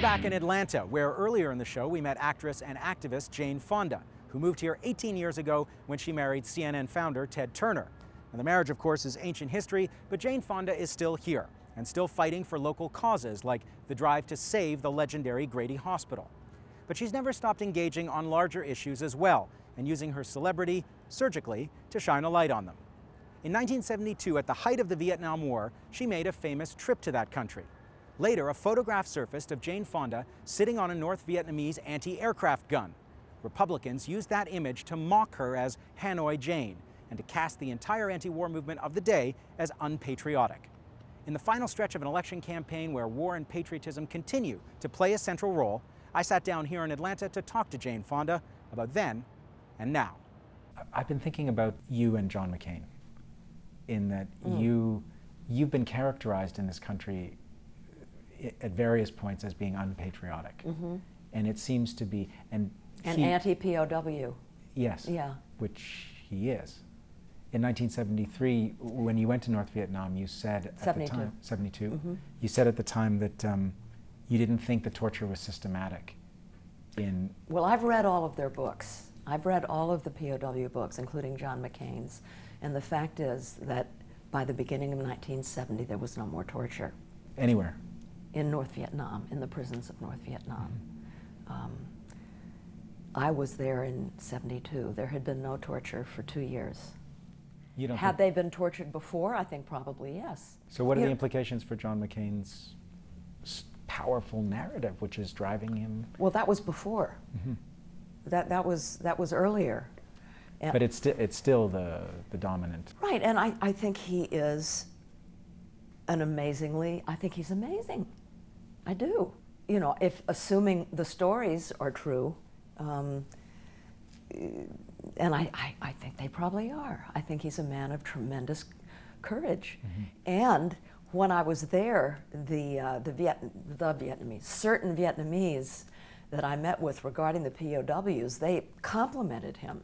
back in Atlanta, where earlier in the show we met actress and activist Jane Fonda, who moved here 18 years ago when she married CNN founder Ted Turner. Now, the marriage, of course, is ancient history, but Jane Fonda is still here and still fighting for local causes like the drive to save the legendary Grady Hospital. But she's never stopped engaging on larger issues as well and using her celebrity surgically to shine a light on them. In 1972, at the height of the Vietnam War, she made a famous trip to that country. Later, a photograph surfaced of Jane Fonda sitting on a North Vietnamese anti-aircraft gun. Republicans used that image to mock her as Hanoi Jane and to cast the entire anti-war movement of the day as unpatriotic. In the final stretch of an election campaign where war and patriotism continue to play a central role, I sat down here in Atlanta to talk to Jane Fonda about then and now. I've been thinking about you and John McCain, in that you've been characterized in this country at various points as being unpatriotic. And it seems to be, and anti-POW. Yes, yeah. Which he is. In 1973, when you went to North Vietnam, you said at 72. The time, 72, you said at the time that you didn't think the torture was systematic. Well, I've read all of their books. I've read all of the POW books, including John McCain's, and the fact is that by the beginning of 1970, there was no more torture. Anywhere? In North Vietnam, in the prisons of North Vietnam. I was there in 72. There had been no torture for 2 years. Had they been tortured before? I think probably yes. So what are the implications for John McCain's powerful narrative, which is driving him? Well, that was before. That was earlier. But it's still the dominant. Right, and I think he is I think he's amazing. I do. You know, if assuming the stories are true, and I think they probably are. I think he's a man of tremendous courage. And when I was there, certain Vietnamese that I met with regarding the POWs, they complimented him.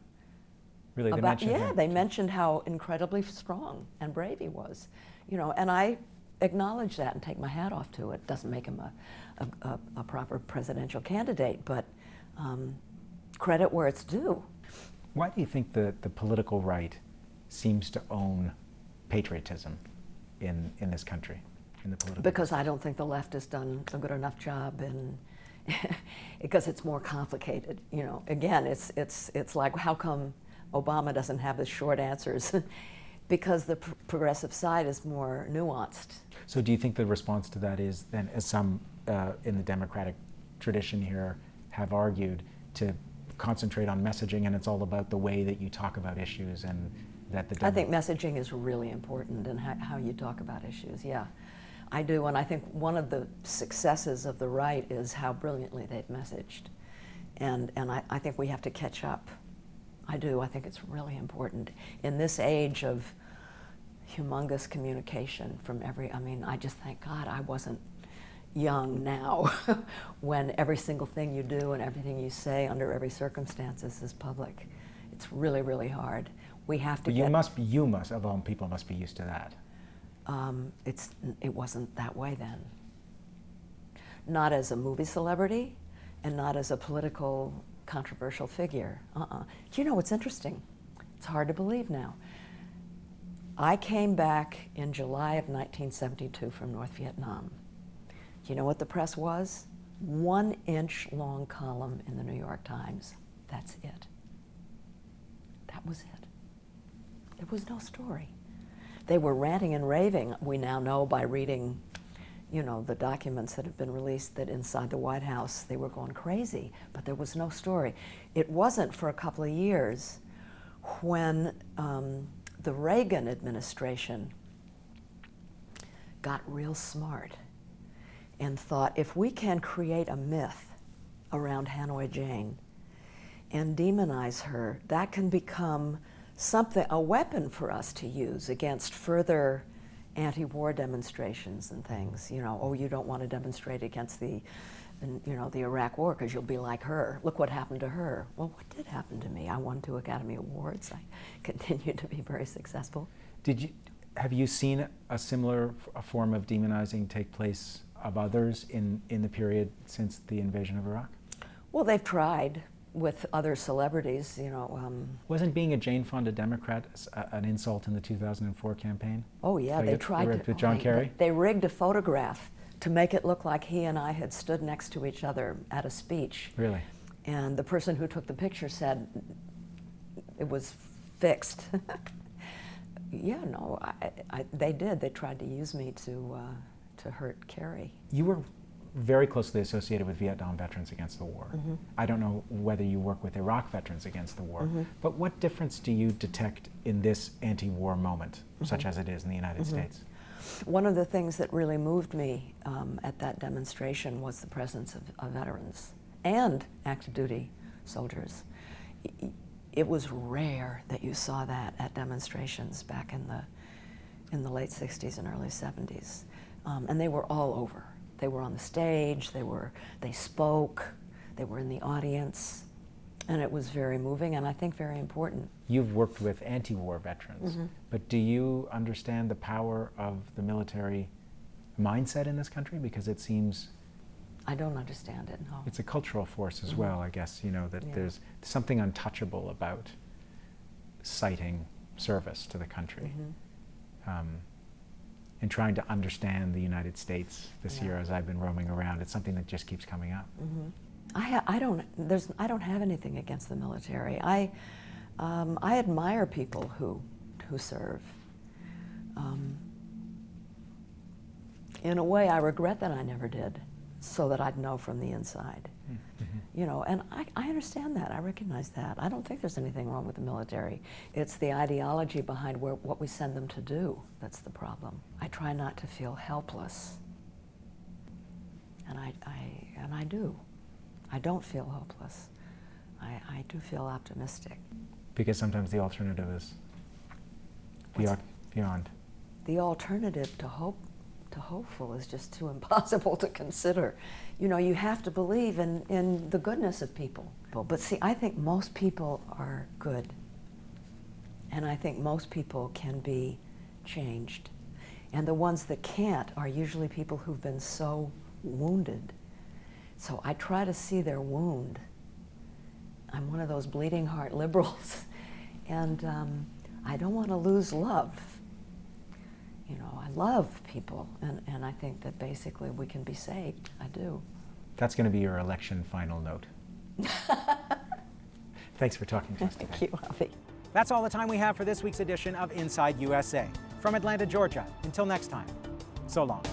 Really, they mentioned him? They mentioned how incredibly strong and brave he was. You know, and I acknowledge that and take my hat off to it. Doesn't make him a proper presidential candidate, but credit where it's due. Why do you think the political right seems to own patriotism in this country, in the political? Because I don't think the left has done a good enough job, and because it's more complicated. You know, again, it's like, how come Obama doesn't have the short answers? Because the progressive side is more nuanced. So do you think the response to that is then, as some in the Democratic tradition here have argued, to concentrate on messaging, and it's all about the way that you talk about issues, and that I think messaging is really important in how you talk about issues, yeah. I do, and I think one of the successes of the right is how brilliantly they've messaged. And I think we have to catch up. I do. I think it's really important. In this age of humongous communication from I just thank God I wasn't young now when every single thing you do and everything you say under every circumstances is public. It's really, really hard. We have to you must, of all people, must be used to that. It wasn't that way then. Not as a movie celebrity and not as a political controversial figure. You know, it's interesting. It's hard to believe now. I came back in July of 1972 from North Vietnam. You know what the press was? 1-inch long column in the New York Times. That's it. That was it. There was no story. They were ranting and raving. We now know by reading, you know, the documents that have been released, that inside the White House they were going crazy, but there was no story. It wasn't for a couple of years when the Reagan administration got real smart and thought, if we can create a myth around Hanoi Jane and demonize her, that can become a weapon for us to use against further anti-war demonstrations and things. You know, oh, you don't want to demonstrate against the Iraq War because you'll be like her. Look what happened to her. Well, what did happen to me? I won 2 Academy Awards. I continued to be very successful. Have you seen a similar form of demonizing take place of others in the period since the invasion of Iraq? Well, they've tried with other celebrities, you know. Wasn't being a Jane Fonda Democrat an insult in the 2004 campaign? Oh yeah, they tried to. With John Kerry? They rigged a photograph to make it look like he and I had stood next to each other at a speech. Really? And the person who took the picture said it was fixed. Yeah, no, they did. They tried to use me to hurt Kerry. You were very closely associated with Vietnam Veterans Against the War. Mm-hmm. I don't know whether you work with Iraq Veterans Against the War, Mm-hmm. but what difference do you detect in this anti-war moment, Mm-hmm. such as it is in the United Mm-hmm. States? One of the things that really moved me at that demonstration was the presence of veterans and active duty soldiers. It was rare that you saw that at demonstrations back in the late 60s and early 70s. And they were all over. They were on the stage, they spoke, they were in the audience, and it was very moving and I think very important. You've worked with anti-war veterans, Mm-hmm. but do you understand the power of the military mindset in this country? Because it seems... I don't understand it, no. It's a cultural force as Mm-hmm. well, I guess, you know, that Yeah. there's something untouchable about citing service to the country. Mm-hmm. And trying to understand the United States this Yeah. year as I've been roaming around, it's something that just keeps coming up. Mm-hmm. I don't have anything against the military. I admire people who serve. In a way, I regret that I never did, so that I'd know from the inside. Mm-hmm. You know, and I understand that. I recognize that. I don't think there's anything wrong with the military. It's the ideology behind what we send them to do that's the problem. I try not to feel helpless, and I do. I don't feel hopeless. I do feel optimistic. Because sometimes the alternative is beyond. The alternative to hopeful is just too impossible to consider. You know, you have to believe in the goodness of people. But see, I think most people are good. And I think most people can be changed. And the ones that can't are usually people who've been so wounded. So I try to see their wound. I'm one of those bleeding heart liberals. And I don't want to lose love. You know, I love people, and I think that basically we can be saved. I do. That's going to be your election final note. Thanks for talking to us today. Thank you, Avi. That's all the time we have for this week's edition of Inside USA. From Atlanta, Georgia. Until next time, so long.